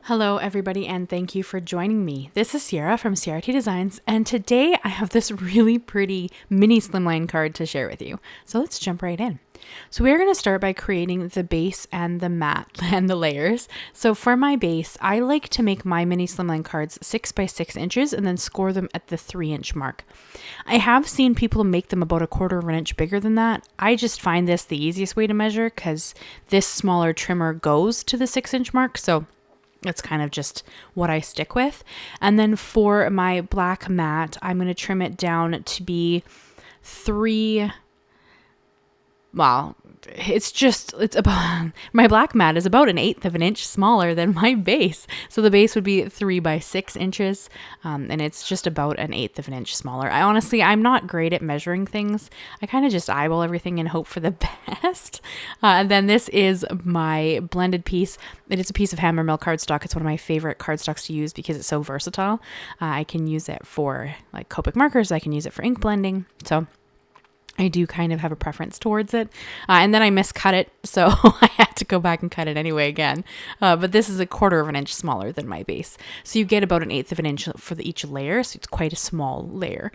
Hello everybody and thank you for joining me. This is Ciara from Ciara T Designs and today I have this really pretty mini slimline card to share with you. So let's jump right in. So we're going to start by creating the base and the mat and the layers. So for my base, I like to make my mini slimline cards 6 by 6 inches and then score them at the 3-inch mark. I have seen people make them about 1/4 of an inch bigger than that. I just find this the easiest way to measure because this smaller trimmer goes to the 6-inch mark. So that's kind of just what I stick with. And then for my black mat, I'm going to trim it down to be 3. Well, it's about, my black mat is about 1/8 of an inch smaller than my base. So the base would be 3 by 6 inches. And it's just about 1/8 of an inch smaller. I'm not great at measuring things. I kind of just eyeball everything and hope for the best. And then this is my blended piece. It is a piece of HammerMill Cardstock. It's one of my favorite cardstocks to use because it's so versatile. I can use it for like Copic markers. I can use it for ink blending. So I do kind of have a preference towards it. And then I miscut it, so I had to go back and cut it anyway again. But this is 1/4 of an inch smaller than my base. So you get about 1/8 of an inch for each layer, so it's quite a small layer.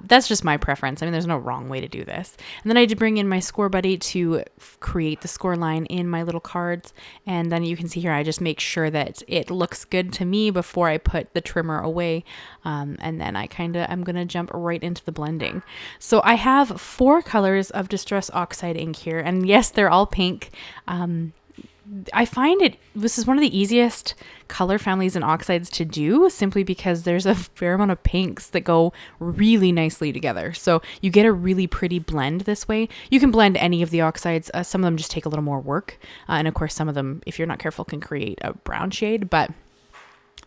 That's just my preference. I mean, there's no wrong way to do this. And then I did bring in my score buddy to create the score line in my little cards. And then you can see here, I just make sure that it looks good to me before I put the trimmer away. And then I'm going to jump right into the blending. So I have 4 colors of Distress Oxide ink here. And yes, they're all pink. I find this is one of the easiest color families in oxides to do simply because there's a fair amount of pinks that go really nicely together. So you get a really pretty blend this way. You can blend any of the oxides. Some of them just take a little more work. And of course, some of them, if you're not careful, can create a brown shade, but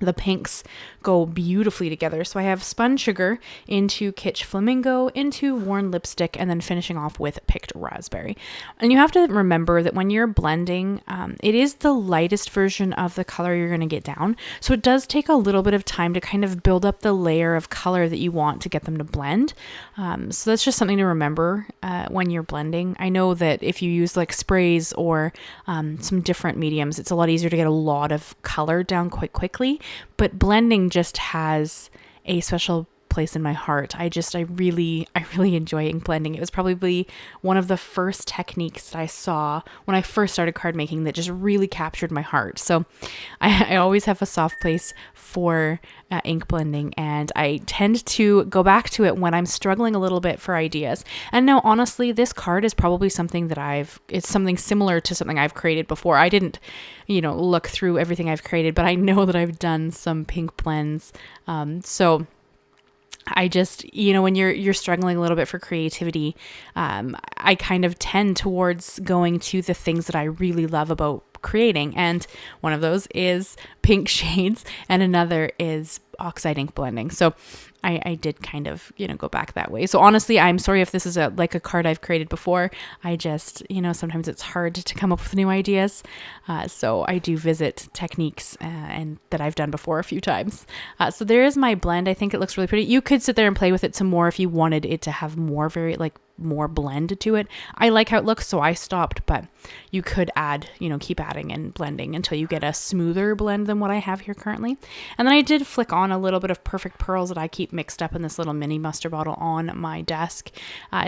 the pinks go beautifully together. So I have spun sugar into Kitsch Flamingo, into worn lipstick, and then finishing off with picked raspberry. And you have to remember that when you're blending, it is the lightest version of the color you're going to get down. So it does take a little bit of time to kind of build up the layer of color that you want to get them to blend. So that's just something to remember when you're blending. I know that if you use like sprays or some different mediums, it's a lot easier to get a lot of color down quite quickly. But blending just has a special place in my heart. I really enjoy ink blending. It was probably one of the first techniques that I saw when I first started card making that just really captured my heart. So I always have a soft place for ink blending, and I tend to go back to it when I'm struggling a little bit for ideas. And now, honestly, this card is probably something that it's something similar to something I've created before. I didn't, look through everything I've created, but I know that I've done some pink blends. So I just, when you're struggling a little bit for creativity, I kind of tend towards going to the things that I really love about creating. And one of those is pink shades and another is oxide ink blending. So I did kind of, go back that way. So honestly, I'm sorry if this is a card I've created before. I just, sometimes it's hard to come up with new ideas. So I do visit techniques and that I've done before a few times. So there is my blend. I think it looks really pretty. You could sit there and play with it some more if you wanted it to have more more blend to it. I like how it looks, so I stopped, but you could add, keep adding and blending until you get a smoother blend than what I have here currently. And then I did flick on a little bit of Perfect Pearls that I keep mixed up in this little mini mustard bottle on my desk.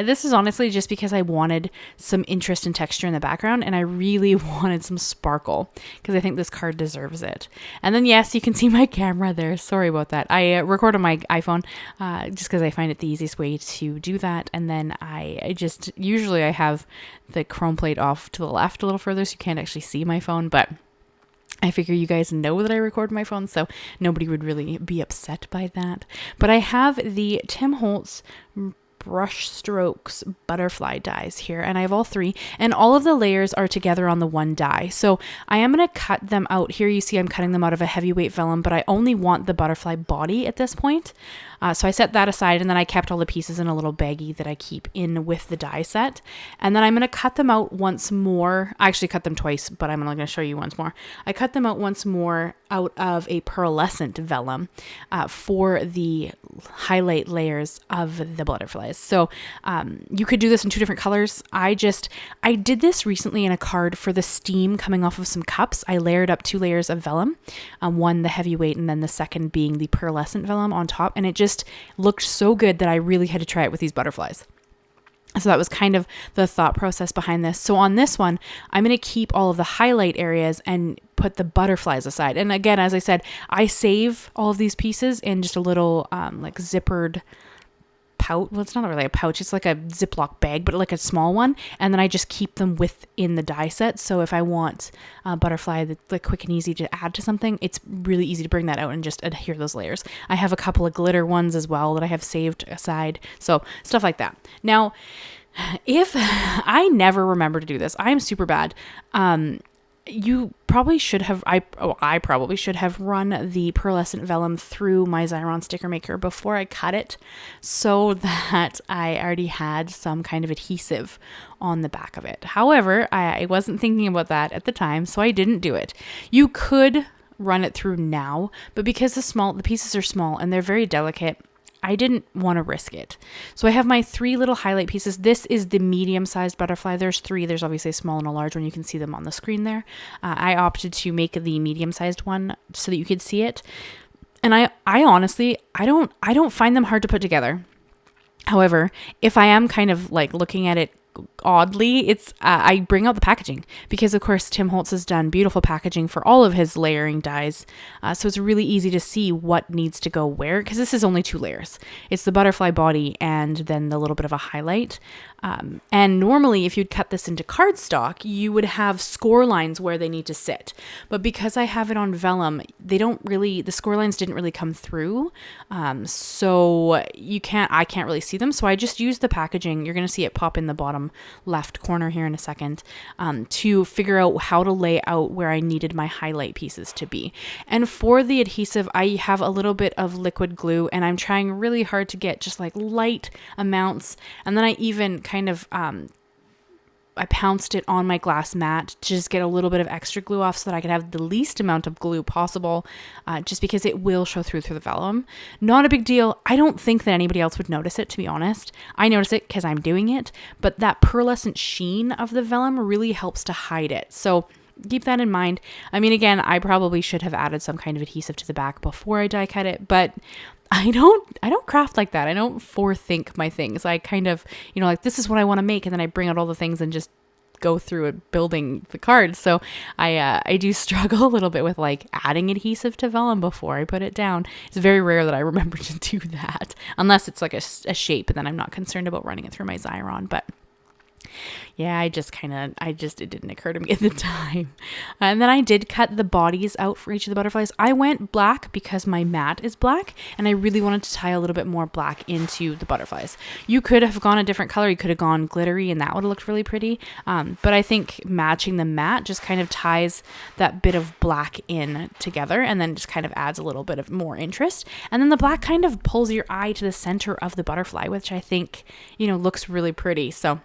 This is honestly just because I wanted some interest and texture in the background, and I really wanted some sparkle because I think this card deserves it. And then yes, you can see my camera there. Sorry about that. I record on my iPhone just because I find it the easiest way to do that. And then I usually have the chrome plate off to the left a little further so you can't actually see my phone, but I figure you guys know that I record my phone, so nobody would really be upset by that. But I have the Tim Holtz Brushstrokes butterfly dies here, and I have all 3, and all of the layers are together on the one die. So I am going to cut them out. Here you see I'm cutting them out of a heavyweight vellum, but I only want the butterfly body at this point. So I set that aside, and then I kept all the pieces in a little baggie that I keep in with the die set. And then I'm going to cut them out once more. I actually cut them twice, but I'm only going to show you once more. I cut them out once more out of a pearlescent vellum for the highlight layers of the butterflies. So you could do this in 2 different colors. I did this recently in a card for the steam coming off of some cups. I layered up 2 layers of vellum, one the heavyweight and then the second being the pearlescent vellum on top. And it just looked so good that I really had to try it with these butterflies. So that was kind of the thought process behind this. So on this one, I'm going to keep all of the highlight areas and put the butterflies aside. And again, as I said, I save all of these pieces in just a little like zippered pouch. Well, it's not really a pouch. It's like a Ziploc bag, but like a small one. And then I just keep them within the die set. So if I want a butterfly that's like quick and easy to add to something, it's really easy to bring that out and just adhere those layers. I have a couple of glitter ones as well that I have saved aside. So stuff like that. Now, if I never remember to do this, I'm super bad. You probably should have, I probably should have run the pearlescent vellum through my Xyron sticker maker before I cut it so that I already had some kind of adhesive on the back of it. However, I wasn't thinking about that at the time, so I didn't do it. You could run it through now, but because the pieces are small and they're very delicate, I didn't want to risk it. So I have my 3 little highlight pieces. This is the medium-sized butterfly. There's 3. There's obviously a small and a large one. You can see them on the screen there. I opted to make the medium-sized one so that you could see it. And I honestly, I don't find them hard to put together. However, if I am kind of like looking at it oddly, it's I bring out the packaging because of course Tim Holtz has done beautiful packaging for all of his layering dies, so it's really easy to see what needs to go where, because this is only 2 layers. It's the butterfly body and then the little bit of a highlight. And normally if you'd cut this into cardstock, you would have score lines where they need to sit. But because I have it on vellum, the score lines didn't really come through. So I can't really see them. So I just use the packaging. You're going to see it pop in the bottom left corner here in a second, to figure out how to lay out where I needed my highlight pieces to be. And for the adhesive, I have a little bit of liquid glue and I'm trying really hard to get just like light amounts. And then I even kind of, I pounced it on my glass mat to just get a little bit of extra glue off so that I could have the least amount of glue possible, just because it will show through the vellum. Not a big deal. I don't think that anybody else would notice it, to be honest. I notice it because I'm doing it, but that pearlescent sheen of the vellum really helps to hide it. So keep that in mind. I mean, again, I probably should have added some kind of adhesive to the back before I die cut it, but I don't craft like that. I don't forethink my things. I kind of, like this is what I want to make. And then I bring out all the things and just go through it building the cards. So I do struggle a little bit with like adding adhesive to vellum before I put it down. It's very rare that I remember to do that unless it's like a shape, and then I'm not concerned about running it through my Xyron. But yeah, it didn't occur to me at the time. And then I did cut the bodies out for each of the butterflies. I went black because my mat is black and I really wanted to tie a little bit more black into the butterflies. You could have gone a different color. You could have gone glittery and that would have looked really pretty. But I think matching the mat just kind of ties that bit of black in together and then just kind of adds a little bit of more interest. And then the black kind of pulls your eye to the center of the butterfly, which I think, looks really pretty. So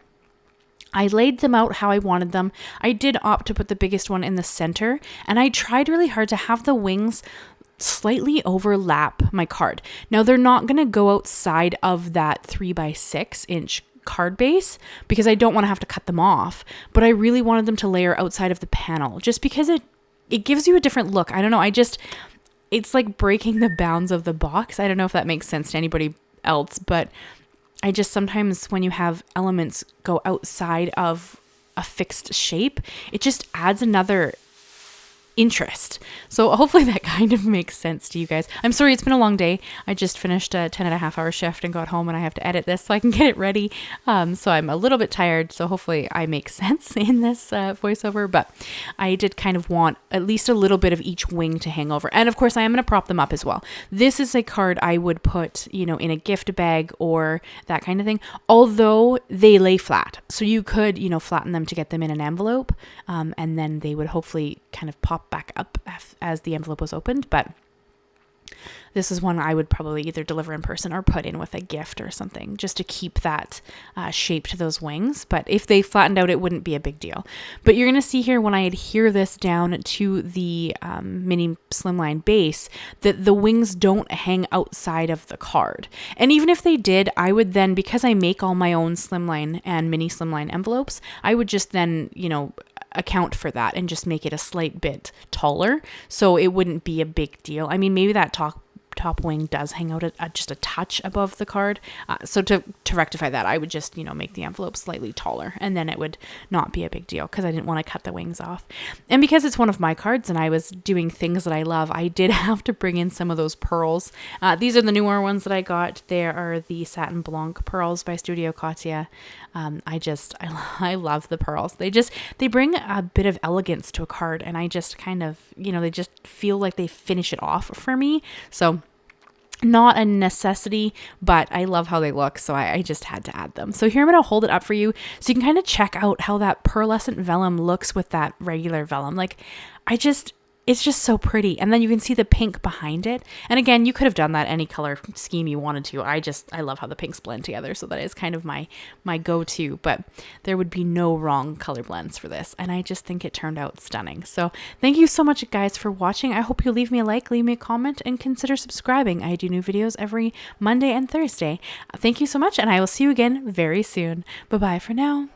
I laid them out how I wanted them. I did opt to put the biggest one in the center, and I tried really hard to have the wings slightly overlap my card. Now they're not going to go outside of that 3x6 inch card base because I don't want to have to cut them off, but I really wanted them to layer outside of the panel just because it gives you a different look. I don't know. It's like breaking the bounds of the box. I don't know if that makes sense to anybody else, but I just sometimes when you have elements go outside of a fixed shape, it just adds another interest. So hopefully that kind of makes sense to you guys. I'm sorry, it's been a long day. I just finished a 10.5-hour shift and got home and I have to edit this so I can get it ready. So I'm a little bit tired. So hopefully I make sense in this voiceover, but I did kind of want at least a little bit of each wing to hang over. And of course I am going to prop them up as well. This is a card I would put, in a gift bag or that kind of thing, although they lay flat. So you could, flatten them to get them in an envelope. And then they would hopefully kind of pop back up as the envelope was opened. But this is one I would probably either deliver in person or put in with a gift or something, just to keep that shape to those wings. But if they flattened out, it wouldn't be a big deal. But you're going to see here when I adhere this down to the mini Slimline base that the wings don't hang outside of the card. And even if they did, I would then, because I make all my own Slimline and mini Slimline envelopes, I would just then, account for that and just make it a slight bit taller, so it wouldn't be a big deal. I mean, maybe that top wing does hang out just a touch above the card, so to rectify that, I would just make the envelope slightly taller, and then it would not be a big deal, because I didn't want to cut the wings off. And because it's one of my cards and I was doing things that I love, I did have to bring in some of those pearls. These are the newer ones that I got. They are the Satin Blanc pearls by Studio Katia. I love the pearls. They bring a bit of elegance to a card, and I just kind of, they just feel like they finish it off for me. So not a necessity, but I love how they look, so I just had to add them. So here I'm going to hold it up for you so you can kind of check out how that pearlescent vellum looks with that regular vellum. Like, it's just so pretty. And then you can see the pink behind it. And again, you could have done that any color scheme you wanted to. I love how the pinks blend together. So that is kind of my go-to, but there would be no wrong color blends for this. And I just think it turned out stunning. So thank you so much, guys, for watching. I hope you leave me a like, leave me a comment, and consider subscribing. I do new videos every Monday and Thursday. Thank you so much, and I will see you again very soon. Bye-bye for now.